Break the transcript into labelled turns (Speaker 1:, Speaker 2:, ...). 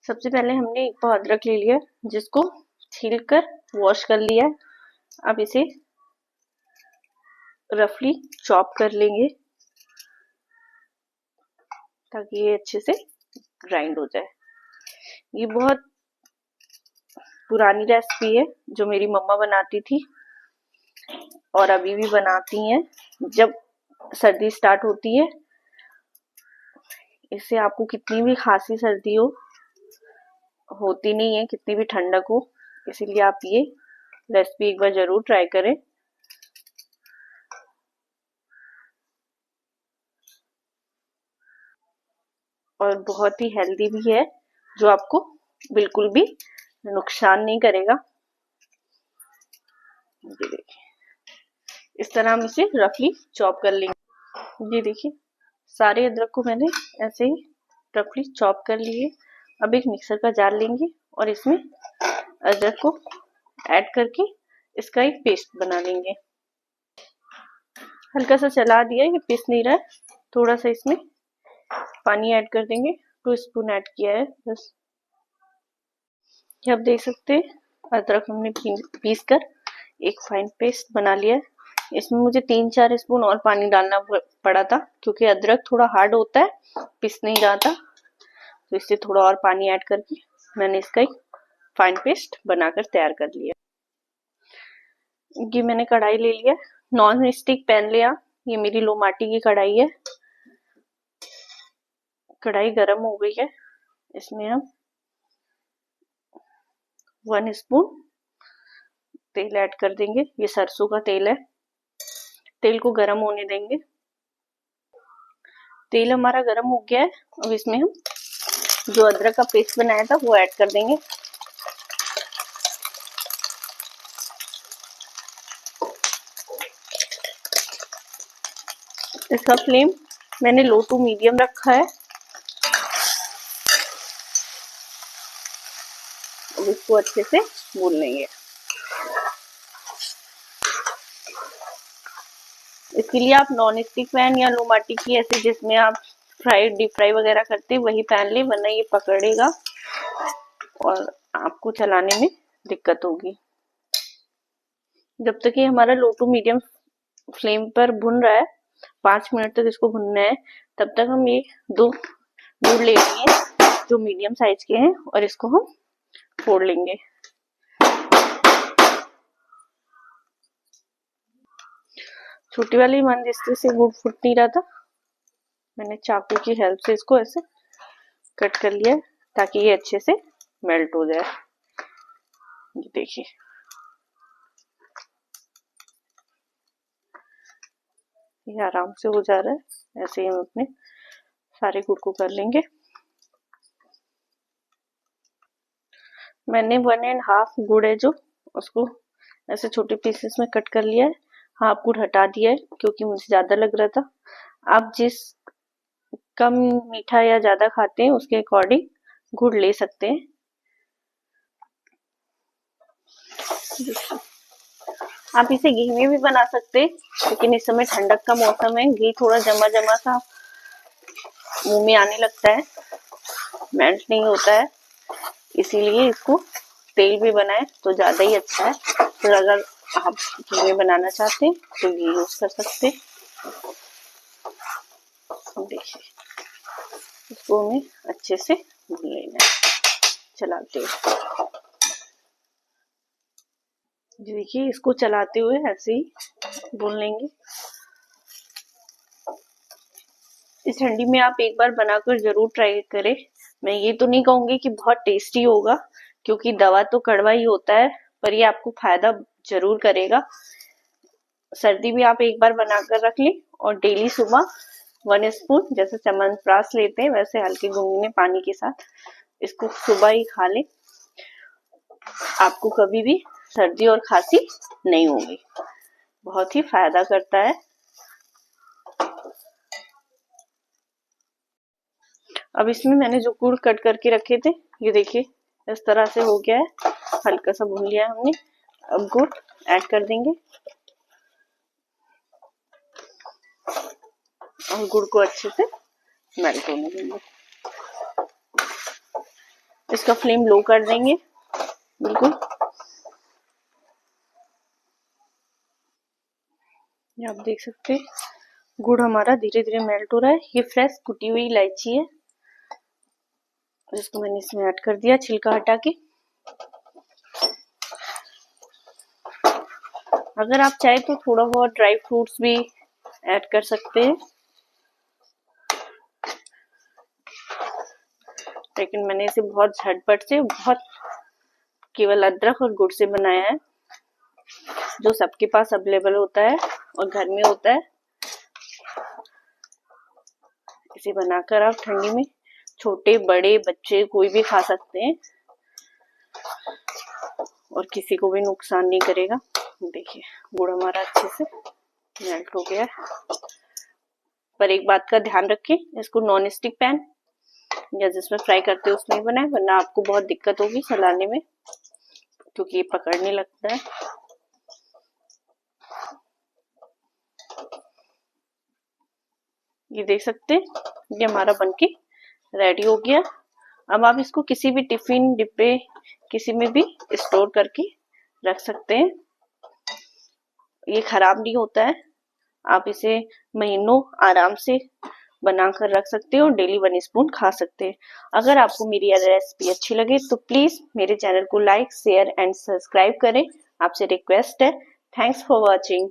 Speaker 1: सबसे पहले हमने एक पाव अदरक ले लिया जिसको छील कर वॉश कर लिया है। अब इसे रफली चॉप कर लेंगे ताकि ये अच्छे से ग्राइंड हो जाए। ये बहुत पुरानी रेसिपी है जो मेरी मम्मा बनाती थी और अभी भी बनाती हैं। जब सर्दी स्टार्ट होती है, इससे आपको कितनी भी खांसी सर्दी होती नहीं है, कितनी भी ठंडक हो, इसीलिए आप ये रेसिपी एक बार जरूर ट्राई करें। और बहुत ही हेल्दी भी है, जो आपको बिल्कुल भी नुकसान नहीं करेगा। ये देखिए, इस तरह हम इसे रफली चॉप कर लेंगे। ये देखिए, सारे अदरक को मैंने ऐसे ही रफली चॉप कर लिए। अब एक मिक्सर का जार लेंगे और इसमें अदरक को ऐड करके इसका एक पेस्ट बना लेंगे। हल्का सा चला दिया, ये पिस नहीं रहा है। थोड़ा सा इसमें पानी ऐड कर देंगे, 2 स्पून ऐड किया है बस। ये आप देख सकते हैं अदरक हमने पीस कर एक फाइन पेस्ट बना लिया है। इसमें मुझे 3-4 स्पून और पानी डालना पड़ा था क्योंकि अदरक थोड़ा हार्ड होता है, पिस नहीं जाता, तो इससे थोड़ा और पानी ऐड करके मैंने इसका एक फाइन पेस्ट बनाकर तैयार कर लिया। ये मैंने कढ़ाई ले लिया, नॉन स्टिक पैन लिया। ये मेरी लोमाटी की कढ़ाई है। कढ़ाई गर्म हो गई है, इसमें हम 1 स्पून तेल ऐड कर देंगे। ये सरसों का तेल है। तेल को गर्म होने देंगे। तेल हमारा गर्म हो गया है। अब इसमें हम जो अदरक का पेस्ट बनाया था वो ऐड कर देंगे। इसका फ्लेम मैंने लो टू मीडियम रखा है। अब इसको अच्छे से भून लेंगे। इसके लिए आप नॉन स्टिक पैन या लोमाटी की ऐसे जिसमें आप डीप फ्राई वगैरह करते हैं वही पैन ले, वरना ये पकड़ेगा और आपको चलाने में दिक्कत होगी। जब तक ये हमारा लो टू मीडियम फ्लेम पर भुन रहा है, 5 मिनट तक इसको भुनना है, तब तक हम ये 2 गुड़ ले लिए जो मीडियम साइज के हैं और इसको हम फोड़ लेंगे। छोटी वाली मंदिस्ती से गुड़ फूट नहीं रहा था, मैंने चाकू की हेल्प से इसको ऐसे कट कर लिया ताकि ये अच्छे से मेल्ट हो जाए। ये देखिए, ये आराम से हो जा रहा है। ऐसे ही हम अपने सारे गुड़ को कर लेंगे। मैंने 1.5 गुड़ है जो, उसको ऐसे छोटे पीसेस में कट कर लिया है। हाफ गुड़ हटा दिया है क्योंकि मुझे ज्यादा लग रहा था। आप जिस कम मीठा या ज्यादा खाते हैं उसके अकॉर्डिंग गुड़ ले सकते हैं। आप इसे घी में भी बना सकते हैं, लेकिन इस समय ठंडक का मौसम है, घी थोड़ा जमा जमा सा मुंह में आने लगता है, मेल्ट नहीं होता है, इसीलिए इसको तेल में बनाए तो ज्यादा ही अच्छा है। फिर अगर आप घी में बनाना चाहते हैं तो घी यूज कर सकते हैं। देखिए, इसको हमें अच्छे से भून लेना है चलाते हुए। देखिए, इसको चलाते हुए ऐसे ही भून लेंगे। इस ठंडी में आप एक बार बनाकर जरूर ट्राई करें। मैं ये तो नहीं कहूंगी कि बहुत टेस्टी होगा क्योंकि दवा तो कड़वा ही होता है, पर ये आपको फायदा जरूर करेगा। सर्दी में आप एक बार बनाकर रख लें और डेली सुबह 1 स्पून, जैसे च्यवनप्राश लेते हैं वैसे हल्के गुनगुने पानी के साथ इसको सुबह ही खा लें। आपको कभी भी सर्दी और खांसी नहीं होगी, बहुत ही फायदा करता है। अब इसमें मैंने जो गुड़ कट करके रखे थे, ये देखिए इस तरह से हो गया है, हल्का सा भून लिया है हमने। अब गुड़ ऐड कर देंगे और गुड़ को अच्छे से मेल्ट होने देंगे। इसका फ्लेम लो कर देंगे बिल्कुल। ये आप देख सकते हैं गुड़ हमारा धीरे धीरे मेल्ट हो रहा है। ये फ्रेश कुटी हुई इलायची है जिसको मैंने इसमें ऐड कर दिया छिलका हटा के। अगर आप चाहे तो थोड़ा बहुत ड्राई फ्रूट्स भी ऐड कर सकते हैं, लेकिन मैंने इसे बहुत झटपट से बहुत केवल अदरक और गुड़ से बनाया है, जो सबके पास अवेलेबल होता है और घर में होता है। इसे बनाकर आप ठंडी में छोटे बड़े बच्चे कोई भी खा सकते हैं और किसी को भी नुकसान नहीं करेगा। देखिए गुड़ हमारा अच्छे से मेल्ट हो गया है। पर एक बात का ध्यान रखें, इसको नॉन स्टिक पैन या जिसमें फ्राई करते हैं उसमें ही बनाए, वरना आपको बहुत दिक्कत होगी चलाने में, क्योंकि ये पकड़ने लगता है। ये देख सकते हैं ये हमारा बनके रेडी हो गया। अब आप इसको किसी भी टिफिन डिब्बे किसी में भी स्टोर करके रख सकते हैं, ये खराब नहीं होता है। आप इसे महीनों आराम से बनाकर रख सकते हो और डेली 1 स्पून खा सकते हैं। अगर आपको मेरी रेसिपी अच्छी लगे तो प्लीज मेरे चैनल को लाइक शेयर एंड सब्सक्राइब करें, आपसे रिक्वेस्ट है। Thanks for watching.